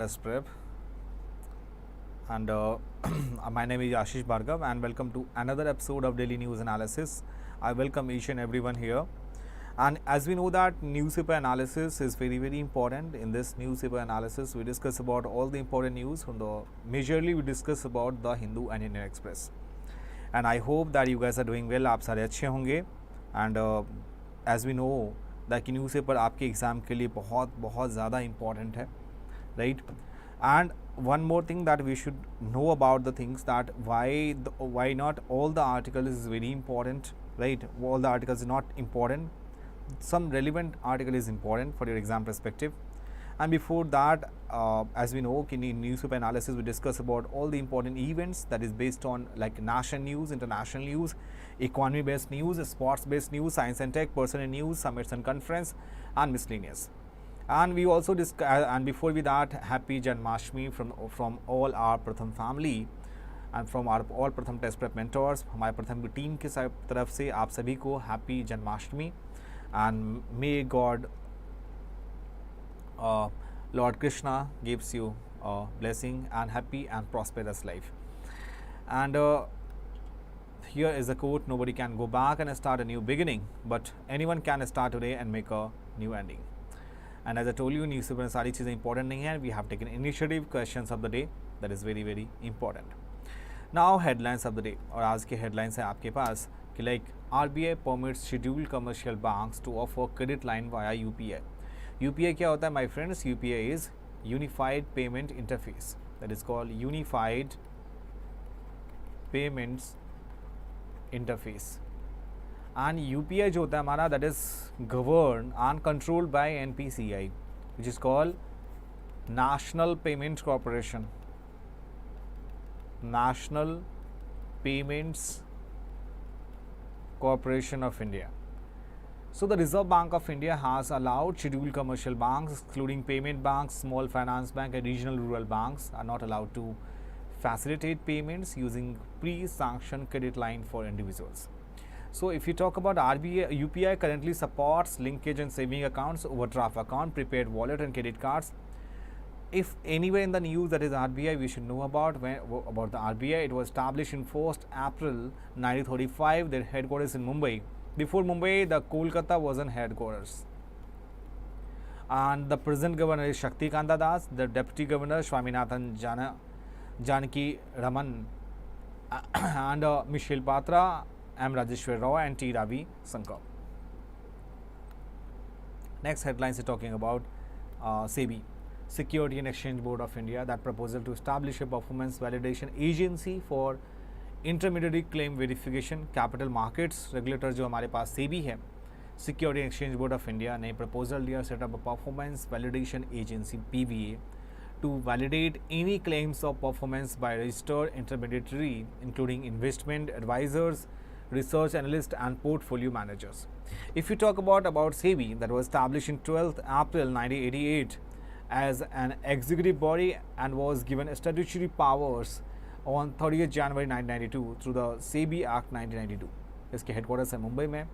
Test Prep, and my name is Ashish Bhargav, and welcome to another episode of Daily News Analysis. I welcome each and everyone here. And as we know that newspaper analysis is very important. In this newspaper analysis, we discuss about all the important news from the majorly we discuss about the Hindu and Indian Express. And I hope that you guys are doing well. आप सारे अच्छे होंगे. And as we know that newspaper आपके exam के लिए बहुत ज़्यादा important है, right? And one more thing that we should know about the things that why not all the articles is very important, right? All the articles is not important. Some relevant article is important for your exam perspective. And before that, as we know, in newspaper analysis, we discuss about all the important events that is based on like national news, international news, economy-based news, sports-based news, science and tech, personal news, summits and conference, and miscellaneous. And we also discuss, and before we that, happy Janmashtami from all our Pratham family and from our all Pratham Test Prep mentors. हमारे प्रथम की team के तरफ से आप सभी को happy Janmashtami, and may God Lord Krishna gives you a blessing and happy and prosperous life. And here is a quote: nobody can go back and start a new beginning, but anyone can start today and make a new ending. And as I told you, newspaper में सारी चीज़ें important नहीं है. We have taken initiative, questions of the day, that is very important. Now headlines of the day, और आज के headlines है आपके पास कि like RBI permits scheduled commercial banks to offer credit line via UPI. UPI क्या होता है my friends? UPI is Unified Payment Interface, that is called Unified Payments Interface. And UPI जो होता है हमारा, that is governed and controlled by NPCI, which is called National Payments Corporation. National Payments Corporation of India. So the Reserve Bank of India has allowed scheduled commercial banks, excluding payment banks, small finance bank and regional rural banks are not allowed to facilitate payments using pre-sanctioned credit line for individuals. So if you talk about RBI, UPI currently supports linkage and saving accounts, overdraft account, prepaid wallet and credit cards. If anywhere in the news that is RBI, we should know about the RBI. It was established in 1st April 1935. Their headquarters in Mumbai. Before Mumbai, the Kolkata was in headquarters. And the present governor is Shakti Kanta Das. The deputy governor Swaminathan Janaki Raman and Michelle Patra, M. Rajeshwar Rao and T. Ravi Shankar. Next headlines is talking about SEBI, Security and Exchange Board of India, that proposal to establish a performance validation agency for intermediary claim verification. Capital markets regulator जो हमारे पास SEBI है, Security and Exchange Board of India ने proposal दिया set up a performance validation agency PVA to validate any claims of performance by registered intermediary, including investment advisors, research analysts and portfolio managers. If you talk about SEBI, that was established in 12th April 1988 as an executive body and was given statutory powers on 30th January 1992 through the SEBI Act 1992. इसके headquarters है मुंबई में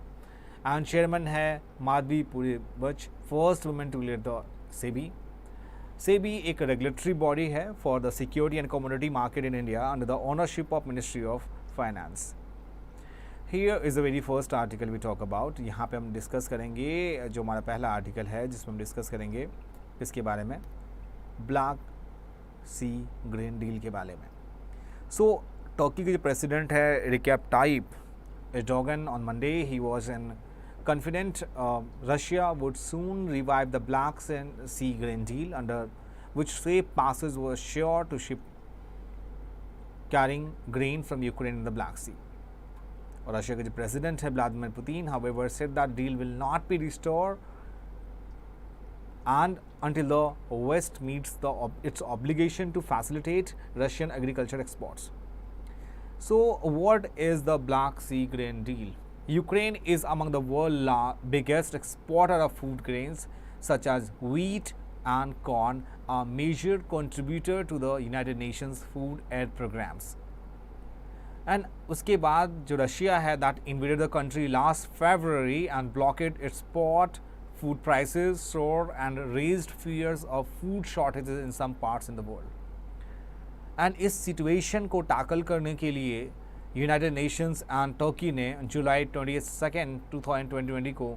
and chairman है Madhavi पुरीवच, first woman to lead the SEBI. SEBI एक regulatory body है for the security and commodity market in India under the ownership of Ministry of Finance. Here is the very first article we talk about. यहाँ पे हम discuss करेंगे जो हमारा पहला article है जिसमें हम डिस्कस करेंगे इसके बारे में, ब्लैक सी ग्रेन डील के बारे में. सो टर्की के जो प्रेसिडेंट है recap type Erdogan on Monday he was in confident Russia would soon revive the Black Sea grain deal, under which safe passes were sure to ship carrying grain from Ukraine in the Black Sea. और Russia के जो president है Vladimir Putin, however, said that deal will not be restored and until the West meets its obligation to facilitate Russian agriculture exports. So what is the Black Sea grain deal? Ukraine is among the world's biggest exporter of food grains such as wheat and corn, a major contributor to the United Nations food aid programs. And उसके बाद जो Russia है that invaded the country last February and blockaded its port food prices soared and raised fears of food shortages in some parts in the world. And इस situation को tackle करने के लिए United Nations and Turkey ने जुलाई 22, 2020 को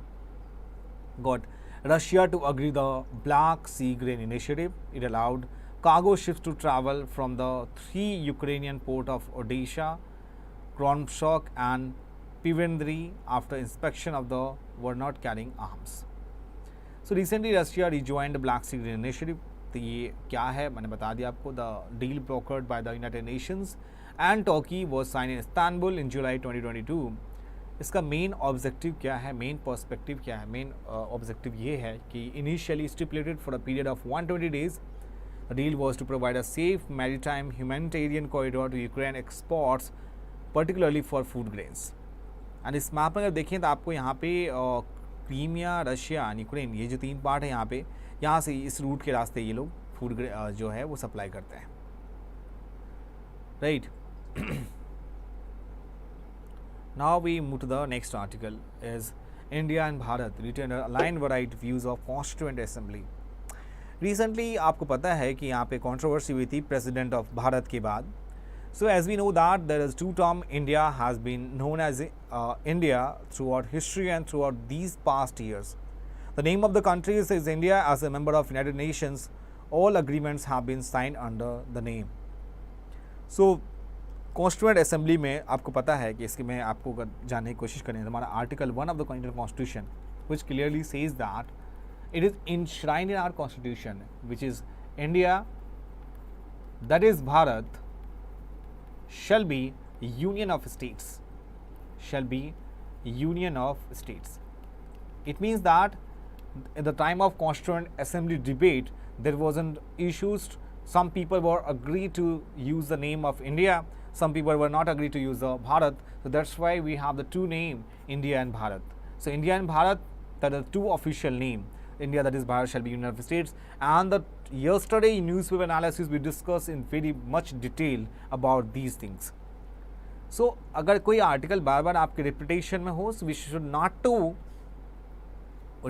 got Russia to agree the Black Sea Grain Initiative. It allowed cargo ships to travel from the 3 Ukrainian ports of Odessa, Kromshok and Pivendry after inspection of the were not carrying arms. So recently Russia rejoined the Black Sea Grain Initiative. तो ये क्या है मैंने बता दिया आपको. The deal brokered by the United Nations and Turkey was sign in Istanbul in July 2022. इसका main objective क्या है, मेन पर्सपेक्टिव क्या है? मेन ऑब्जेक्टिव ये है कि initially stipulated for a period of 120 days the deal was to provide a safe maritime humanitarian corridor to Ukraine exports particularly for food grains. And इस map में अगर देखें तो आपको यहाँ पे क्रीमिया, रशिया एंड यूक्रेन, ये जो 3 पार्ट है यहाँ पे, यहाँ से इस रूट के रास्ते ये लोग फूड जो है वो सप्लाई करते हैं, right. Now we move to the next article is India and Bharat written align varied views of constituent assembly. Recently आपको पता है कि यहाँ पे कंट्रोवर्सी हुई थी प्रेसिडेंट ऑफ भारत के बाद. So as we know that there is 2 term India has been known as India throughout history and throughout these past years. The name of the country is India as a member of United Nations. All agreements have been signed under the name. So constituent assembly में आपको पता है कि इसके में आपको अगर जानने की कोशिश करें हमारा article 1 of the Indian constitution which clearly says that it is enshrined in our constitution which is India that is Bharat shall be union of states, shall be union of states. It means that at the time of constituent assembly debate there wasn't issues. Some people were agreed to use the name of India, some people were not agreed to use the Bharat. So that's why we have the 2 name India and Bharat. So India and Bharat, that are 2 official name. India, that is Bharat, shall be union of states. And the yesterday newspaper analysis we discussed in very much detail about these things. So अगर कोई article बार बार आपके repetition में हो, so we should not to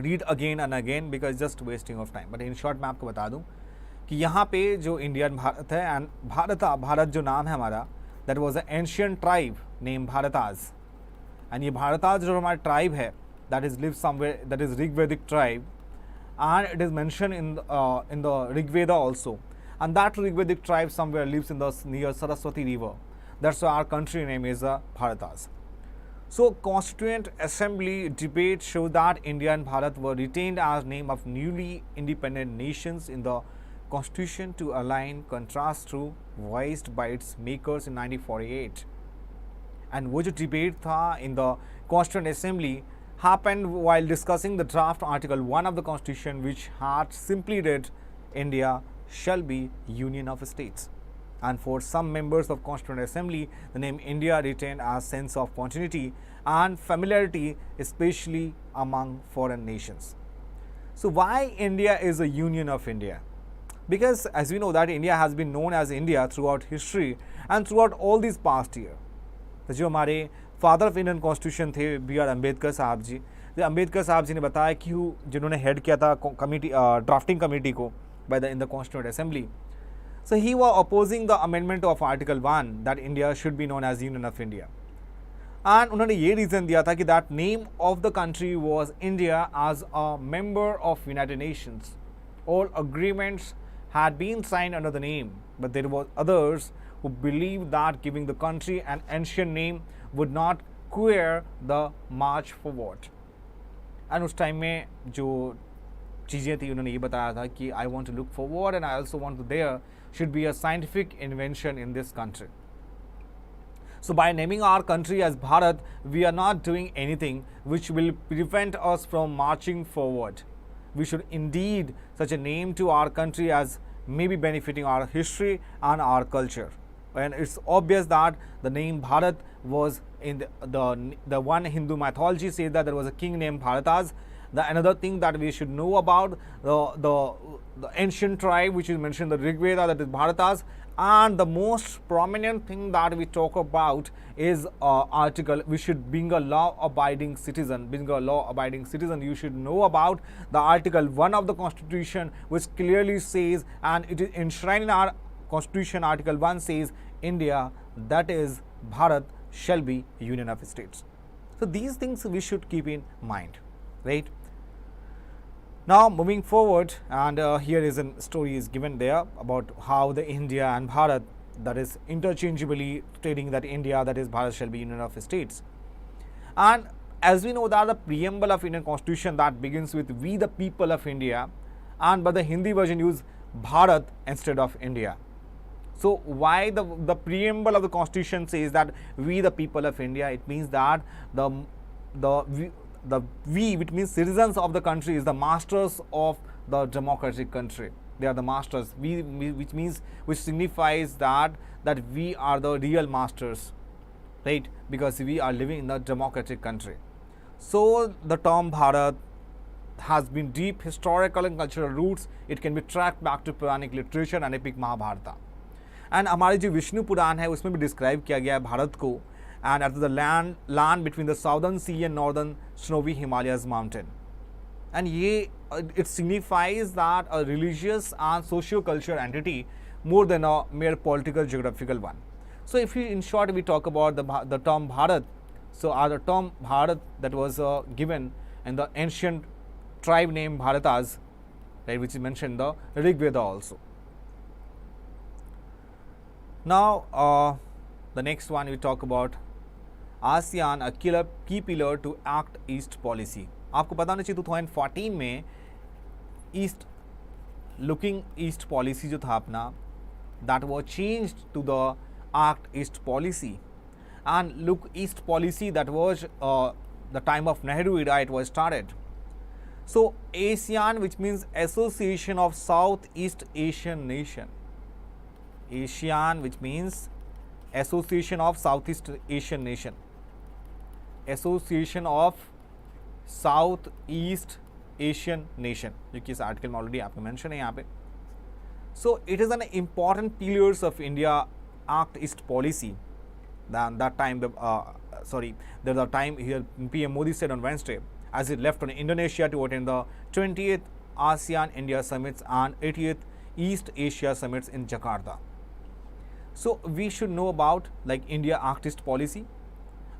read again and again because just wasting of time. But in short मैं आपको बता दूं कि यहाँ पे जो इंडियन भारत है एंड भारत जो नाम है हमारा, that was an ancient tribe named Bharatas. and ये भारताज जो हमारा ट्राइब है that is lives somewhere, that is Rigvedic tribe, and it is mentioned in the Rigveda also, and that Rigvedic tribe somewhere lives in the near Saraswati river. That's why our country name is Bharatas. So Constituent Assembly debate show that India and Bharat were retained as name of newly independent nations in the constitution to align contrast to voiced by its makers in 1948. And वो जो debate था in the Constituent Assembly happened while discussing the draft Article 1 of the Constitution, which had simply read, India shall be Union of States. And for some members of Constituent Assembly, the name India retained a sense of continuity and familiarity, especially among foreign nations. So why India is a Union of India? Because as we know that India has been known as India throughout history and throughout all these past years. तो जो हमारे father of Indian constitution थे B.R. Ambedkar साहब जी, तो अम्बेडकर साहब जी ने बताया कि जिन्होंने हेड किया था कमेटी, ड्राफ्टिंग कमेटी को by the in the constituent assembly. So he was opposing the amendment of article 1 that India should be known as union of India. And उन्होंने ये रीज़न दिया था कि that name of the country was India as a member of United Nations. All agreements had been signed under the name, but there were others who believed that giving the country an ancient name would not queer the march forward. And उस time में जो चीज़ें थी उन्होंने ये बताया था कि I want to look forward and I also want to there should be a scientific invention in this country. So by naming our country as Bharat, we are not doing anything which will prevent us from marching forward. We should indeed such a name to our country as maybe benefiting our history and our culture. And it's obvious that the name Bharat was in the one Hindu mythology says that there was a king named Bharatas, The another thing that we should know about the ancient tribe which is mentioned in the Rig Veda, that is Bharatas. And the most prominent thing that we talk about is article, we should being a law-abiding citizen. Being a law-abiding citizen, you should know about the Article 1 of the Constitution, which clearly says, and it is enshrined in our Constitution. Article 1 says, India, that is Bharat, shall be Union of States. So these things we should keep in mind, right? Now moving forward, and here is a story is given there about how the India and Bharat, that is interchangeably stating that India, that is Bharat, shall be Union of States. And as we know that the preamble of Indian Constitution that begins with "We the people of India," and but the Hindi version use Bharat instead of India. So why the preamble of the Constitution says that "We the people of India"? It means that the we, which means citizens of the country, is the masters of the democratic country. They are the masters. We which signifies that we are the real masters, right? Because we are living in the democratic country. So the term Bharat has been deep historical and cultural roots. It can be tracked back to Puranic literature and epic Mahabharata. And हमारी जो विष्णु पुराण है उसमें भी describe किया गया है भारत को, and at the land between the southern sea and northern snowy Himalayas mountain. And it signifies that a religious and socio-cultural entity more than a mere political geographical one. So if we, in short, we talk about the term Bharat, so the term Bharat that was given in the ancient tribe name Bharatas, right, which is mentioned in the Rig Veda also. Now the next one we talk about ASEAN, a key pillar to act East policy. आपको पता होना चाहिए 2014 में looking East policy जो था अपना, that was changed to the act East policy. And look East policy, that was the time of Nehru era, it was started. So ASEAN, which means Association of Southeast Asian Nation. ASEAN, which means Association of Southeast Asian Nation. Association of Southeast Asian Nation, जो कि इस article में already आपको mention है यहाँ पे. So it is an important pillars of India Act East policy. Then that time there's a time here PM Modi said on Wednesday, as he left on Indonesia to attend the 20th ASEAN India Summits and 80th East Asia Summits in Jakarta. So we should know about like India Act East policy.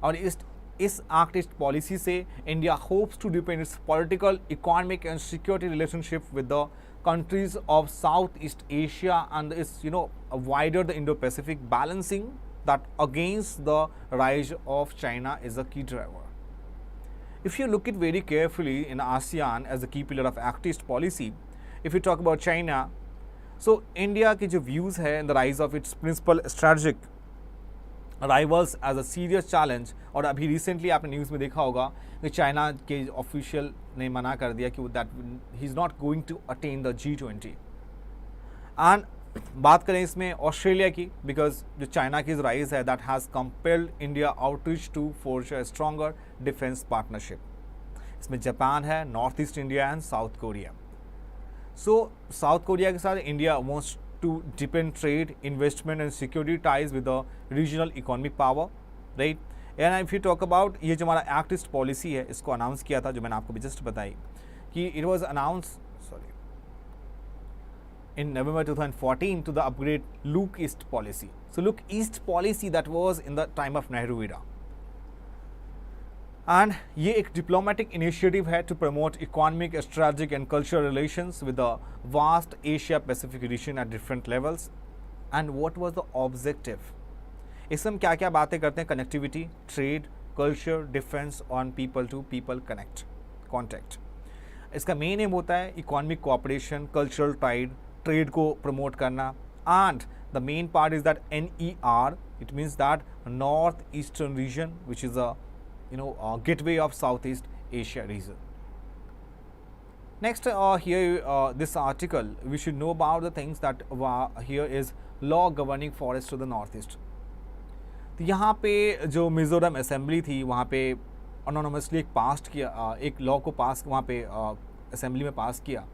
और इस Act East policy से India hopes to deepen its political, economic and security relationship with the countries of Southeast Asia and is wider the Indo-Pacific, balancing that against the rise of China is a key driver. If you look it very carefully in ASEAN as a key pillar of Act East policy, if you talk about China, so India के जो views है in the rise of its principal strategic rivals as a serious challenge, और अभी recently आपने news में देखा होगा कि चाइना के ऑफिशियल ने मना कर दिया कि that he is not going to attain the G20. And बात करें इसमें ऑस्ट्रेलिया की, बिकॉज जो चाइना की राइज है that has compelled India outreach to forge a stronger defence partnership. इसमें जापान है, North East India and South Korea. So South Korea के साथ India wants to depend trade, investment and security ties with the regional economic power, right. And if you talk about ये जो हमारा act east policy है, इसको announce किया था जो मैंने आपको भी जस्ट बताई कि it was announce in November 2014 to the upgrade Look East policy. So Look East policy that was in the time of Nehru era. And ये एक diplomatic initiative है to promote economic, strategic and cultural relations with the vast Asia Pacific region at different levels. And what was the objective? इसमें क्या क्या बातें करते हैं? Connectivity, trade, culture, defense on people to people contact. इसका main aim होता है economic cooperation, cultural tide, trade को प्रमोट करना. And the main part is that NER, it means that north eastern region which is a gateway of South East Asia region. Next here this article we should know about the things that here is law governing forest to the North East. तो यहाँ पे जो Mizoram assembly थी वहाँ पे ऑनोनमसली एक पास किया, एक लॉ को पास वहाँ पे असेंबली में पास किया।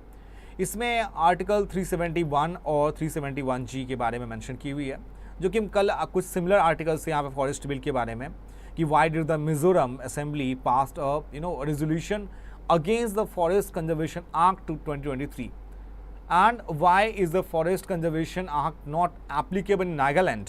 इसमें आर्टिकल 371 और 371G के बारे में मेंशन की हुई है, जो कि हम कल कुछ सिमिलर आर्टिकल्स से यहाँ पे फॉरेस्ट बिल के बारे में कि why did the Mizoram assembly passed a resolution against the forest conservation act 2023 and why is the forest conservation act not applicable in Nagaland.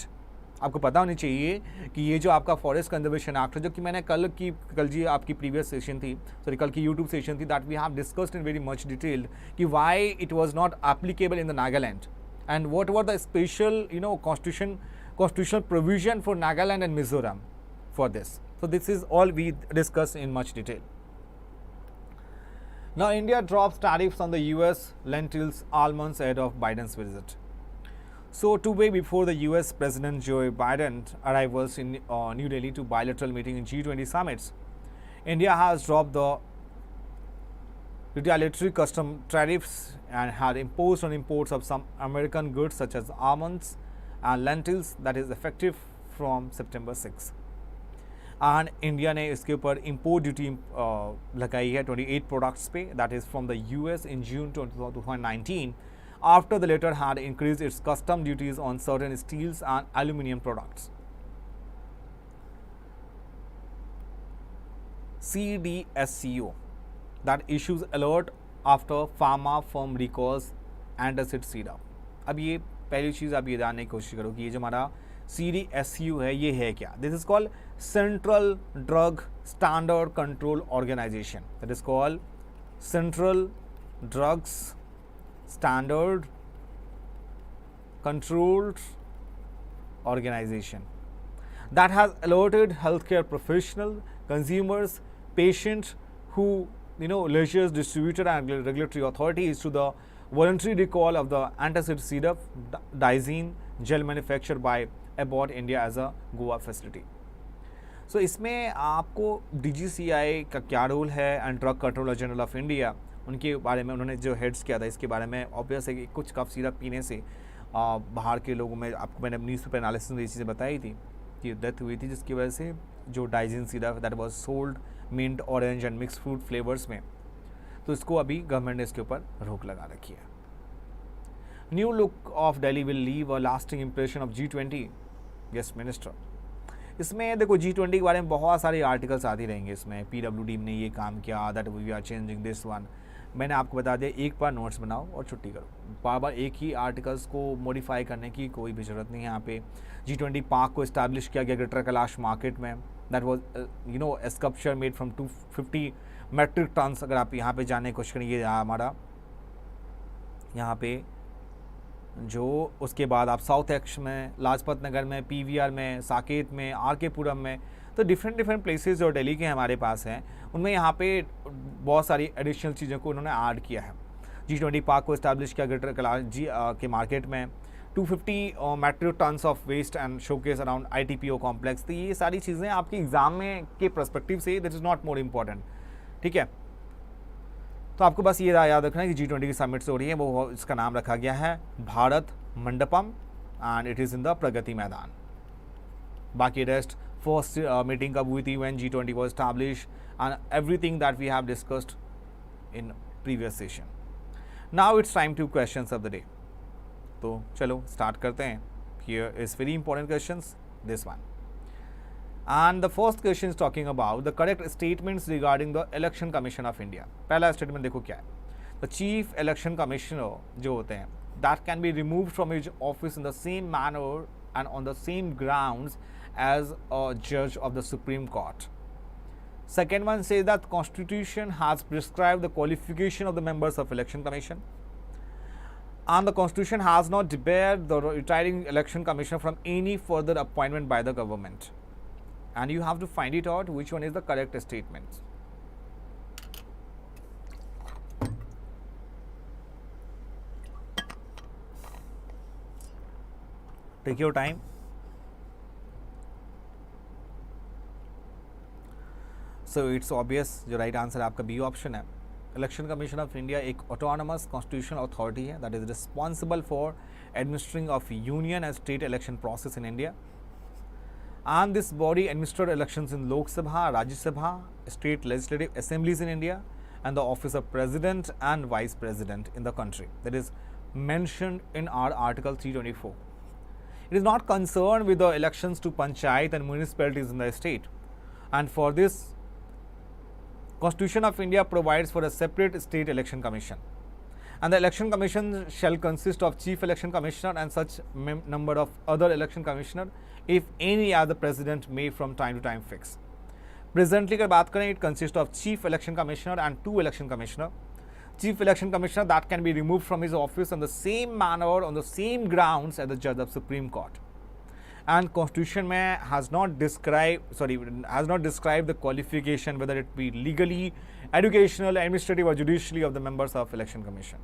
आपको पता होनी चाहिए कि ये जो आपका फॉरेस्ट कंजर्वेशन एक्ट है, जो कि मैंने कल जी आपकी प्रीवियस सेशन थी, सॉरी कल की यूट्यूब सेशन थी, that we have discussed in very much detail कि why it was not applicable in the Nagaland and what were the special constitutional provision for Nagaland and Mizoram for this. So this is all we discuss in much detail. Now India drops tariffs on the US lentils, almonds ahead of Biden's visit. So 2 days before the US President Joe Biden arrivals in New Delhi to bilateral meeting in G20 summits, India has dropped the retaliatory custom tariffs and had imposed on imports of some American goods such as almonds and lentils that is effective from September 6. And India ने इसके ऊपर import duty लगाई है 28 products पे, that is from the US in June 2019 after the latter had increase its custom duties on certain steels and aluminium products. CDSCO that issues alert after pharma firm recalls antacid syrup. अब ये पहली चीज़ आप ये जानने की कोशिश करो कि ये जो हमारा CDSCO है ये है क्या. This is called central drug standard control organisation. That is called central drugs standard controlled organization that has alerted healthcare professional, consumers, patients who leisures distributor and regulatory authorities to the voluntary recall of the antacid syrup dizine gel manufactured by Abbott India as a Goa facility. So इसमें आपको DGCI का क्या role है and drug controller general of India उनके बारे में उन्होंने जो हेड्स किया था इसके बारे में ऑब्वियस है कि कुछ कफ सिरप पीने से बाहर के लोगों में आपको मैंने न्यूज़पेपर एनालिसिस में ये चीज़ें बताई थी कि डेथ हुई थी, जिसकी वजह से जो Digene syrup that was sold mint orange and mix fruit flavours में, तो इसको अभी गवर्नमेंट ने इसके ऊपर रोक लगा रखी है. New look of Delhi will leave a lasting impression of G20. Yes minister. इसमें देखो G20 के बारे में बहुत सारे आर्टिकल्स आती रहेंगे. इसमें PWD ने ये काम किया, that we are changing this one. मैंने आपको बता दिया एक बार नोट्स बनाओ और छुट्टी करो. बार बार एक ही आर्टिकल्स को मॉडिफाई करने की कोई भी ज़रूरत नहीं है. यहाँ पे G20 पार्क को इस्टेब्लिश किया गया ग्रेटर कैलाश मार्केट में. That was a sculpture made from 250 metric tonnes. अगर आप यहाँ पे जानने की कोशिश करेंगे हमारा यहाँ पे जो उसके बाद आप साउथ एक्स में, लाजपत नगर में, PVR में, साकेत में, RK पुरम में, तो डिफरेंट प्लेसेस जो दिल्ली के हमारे पास हैं उनमें यहाँ पे बहुत सारी एडिशनल चीज़ों को उन्होंने ऐड किया है. G20 पार्क को इस्टेब्लिश किया ग्रेटर कैलाश के मार्केट में. 250 metric tonnes of waste and showcase around ITPO complex. तो ये सारी चीज़ें आपके एग्जाम में के perspective say that is not more important. ठीक है, तो आपको बस ये याद रखना है कि G20 की समिट से हो रही है, वो इसका नाम रखा गया है Bharat Mandapam and it is in the Pragati Maidan. बाकी रेस्ट फर्स्ट मीटिंग कब हुई थी when G20 was established and everything that we have discussed in previous session. Now it's time to questions of the day. तो चलो स्टार्ट करते हैं. Here is very important questions, this one. And the first question is talking about the correct statements regarding the Election Commission of India. पहला statement देखो क्या है. The Chief Election Commissioner जो होते हैं that can be removed from his office in the same manner and on the same grounds as a judge of the Supreme Court. Second one says that Constitution has prescribed the qualification of the members of Election Commission. And the Constitution has not debarred the retiring Election Commissioner from any further appointment by the government. And you have to find it out which one is the correct statement. Take your time. So it's obvious जो right answer आपका B option है. Election commission of India एक autonomous constitutional authority है that is responsible for administering of union and state election process in India. and this body administered elections in Lok Sabha, Rajya Sabha, state legislative assemblies in India, and the office of president and vice president in the country. That is mentioned in our Article 324. It is not concerned with the elections to panchayat and municipalities in the state, and for this, Constitution of India provides for a separate state election commission, and the election commission shall consist of chief election commissioner and such number of other election commissioner, if any, as the president may from time to time fix. Presently अगर बात करें, it consists of chief election commissioner and 2 election commissioner. Chief election commissioner that can be removed from his office on the same manner, on the same grounds as the judge of Supreme Court. And Constitution has not described the qualification, whether it be legally, educational, administrative or judicially, of the members of election commission.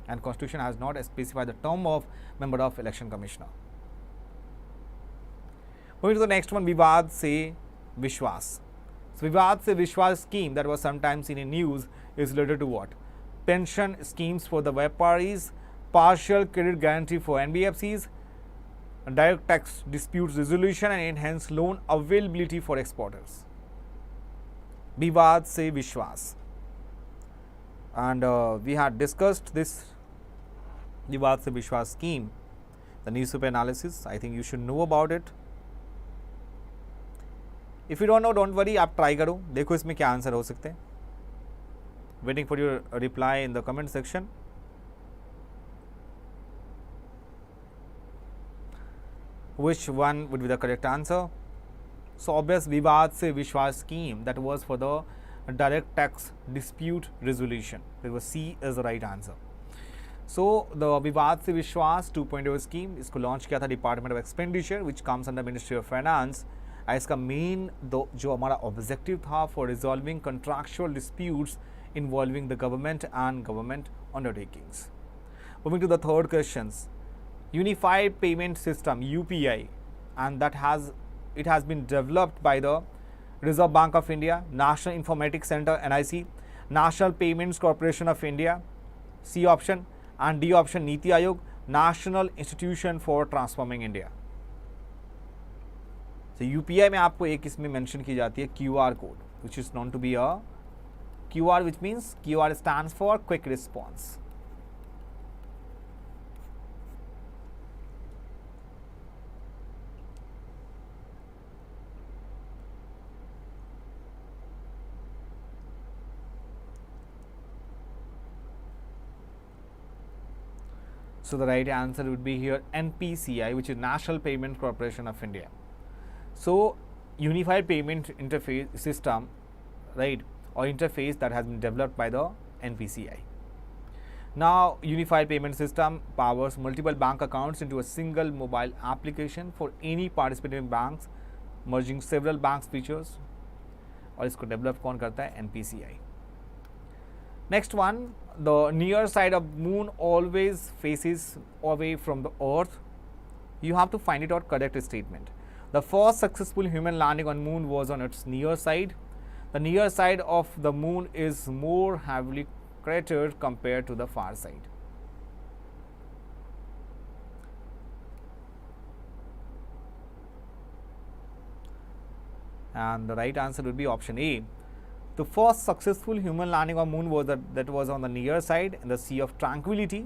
And Constitution has not specified the term of member of election commissioner. Moving to the next one, Vivad Se Vishwas. So Vivad Se Vishwas scheme that was sometimes seen in news is related to what? Pension schemes for the Vyaparis, partial credit guarantee for NBFCs, direct tax disputes resolution and enhanced loan availability for exporters. Vivad Se Vishwas. And we had discussed this Vivad Se Vishwas scheme, the newspaper analysis. I think you should know about it. If you don't know, don't worry, आप try करो, देखो इसमें क्या answer हो सकते हैं. Waiting for your reply in the comment section. Which one would be the correct answer? So obvious, Vivad Se Vishwas scheme, that was for the direct tax dispute resolution. There was C is the right answer. So the Vivad Se Vishwas 2.0 scheme, इसको launch किया था Department of Expenditure, which comes under Ministry of Finance. इसका main जो हमारा objective था for resolving contractual disputes involving the government and government undertakings. Moving to the third questions, unified payment system UPI, and that has been developed by the Reserve Bank of India, National Informatics Center NIC, National Payments Corporation of India, C option, and D option Niti Aayog, National Institution for Transforming India. तो UPI में आपको एक इसमें mention की जाती है QR code, which is known to be a QR, which means QR stands for quick response. So the right answer would be here NPCI, which is National Payment Corporation of India. So unified payment interface system, right, or interface that has been developed by the NPCI. Now unified payment system powers multiple bank accounts into a single mobile application for any participating banks, merging several banks features. और इसको develop कौन करता है? NPCI. Next one, the near side of moon always faces away from the earth. You have to find it out correct statement. The first successful human landing on moon was on its near side. The near side of the moon is more heavily cratered compared to the far side. And the right answer would be option A. The first successful human landing on moon was that was on the near side in the Sea of Tranquility.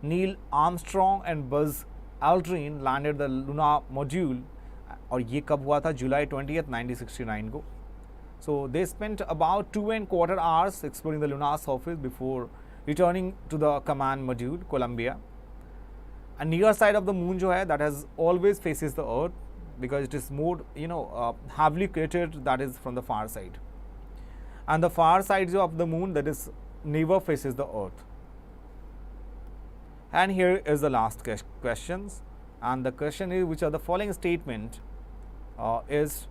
Neil Armstrong and Buzz Aldrin landed the lunar module. और ये कब हुआ था? July 20th, 1969 को. So they spent about 2.25 hours exploring the lunar surface before returning to the command module Columbia. And near side of the moon जो है, that has always faces the earth because it is more heavily cratered, that is from the far side. And the far side of the moon, that is never faces the earth. And here is the last questions. And the question is, which of the following statement is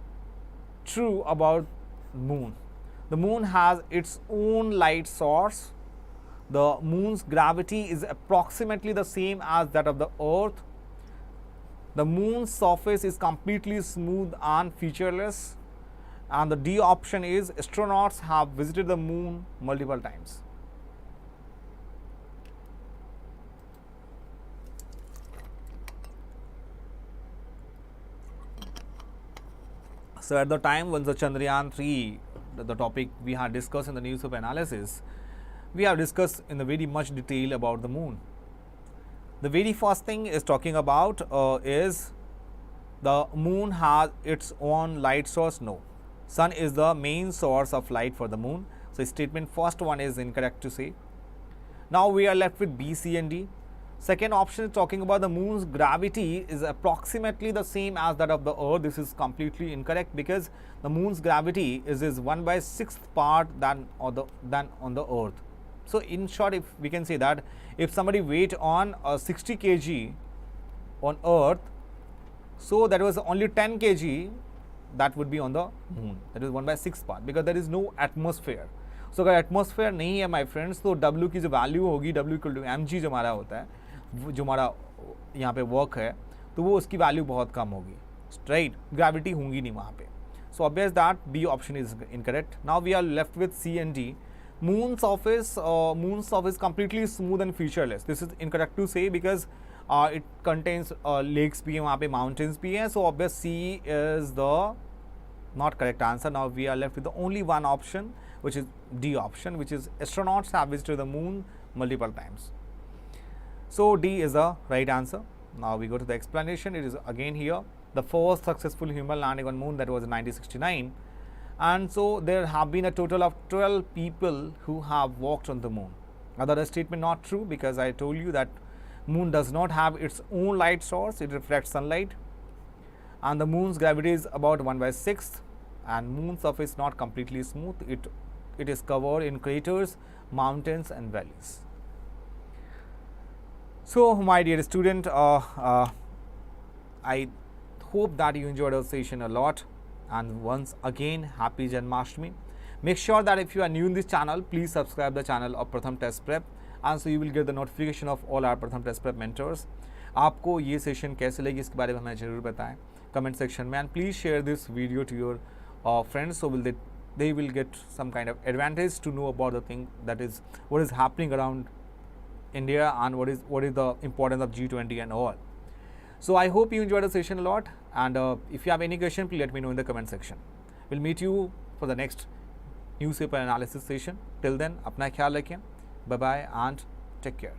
true about moon? The moon has its own light source. The moon's gravity is approximately the same as that of the earth. The moon's surface is completely smooth and featureless. And the D option is astronauts have visited the moon multiple times. So at the time when the Chandrayaan 3, the topic we had discussed in the newspaper analysis, we have discussed in the very much detail about the moon. The very first thing is talking about is the moon has its own light source. No, sun is the main source of light for the moon. So statement first one is incorrect to say. Now we are left with B, C and D. Second option is talking about the moon's gravity is approximately the same as that of the earth. This is completely incorrect because the moon's gravity is 1/6th part than on the earth. So in short, if we can say that if somebody weight on 60 kg on earth, so that was only 10 kg that would be on the moon. That is 1/6th part because there is no atmosphere. So अगर atmosphere नहीं है my friends तो W की जो value होगी W equal to mg जो हमारा होता है, जो हमारा यहाँ पे वर्क है, तो वो उसकी वैल्यू बहुत कम होगी, राइट, ग्रेविटी होंगी नहीं वहाँ पे. So obvious that B option is incorrect. Now we are left with C and D. Moon surface completely smooth and featureless. This is incorrect to say because it contains lakes भी हैं वहाँ पे, mountains भी हैं. So obvious C is the not correct answer. Now we are left with the only one option, which is D option, which is astronauts have visited the moon multiple times. So D is the right answer. Now we go to the explanation. It is again here the first successful human landing on moon, that was in 1969, and so there have been a total of 12 people who have walked on the moon. Now that statement not true because I told you that moon does not have its own light source, it reflects sunlight, and the moon's gravity is about 1/6th, and moon surface not completely smooth. It is covered in craters, mountains and valleys. So my dear student, I hope that you enjoyed our session a lot, and once again happy Janmashtami. Make sure that if you are new in this channel, please subscribe the channel of Pratham Test Prep, and so you will get the notification of all our Pratham Test Prep mentors. आपको ये session कैसे लगी इसके बारे में हमें ज़रूर बताएं कमेंट सेक्शन में, and please share this video to your friends, so they will get some kind of advantage to know about the thing that is what is happening around India and what is the importance of G20 and all. So I hope you enjoyed the session a lot, and if you have any question, please let me know in the comment section. We'll meet you for the next newspaper analysis session. Till then, अपना ख्याल रखें. Bye bye and take care.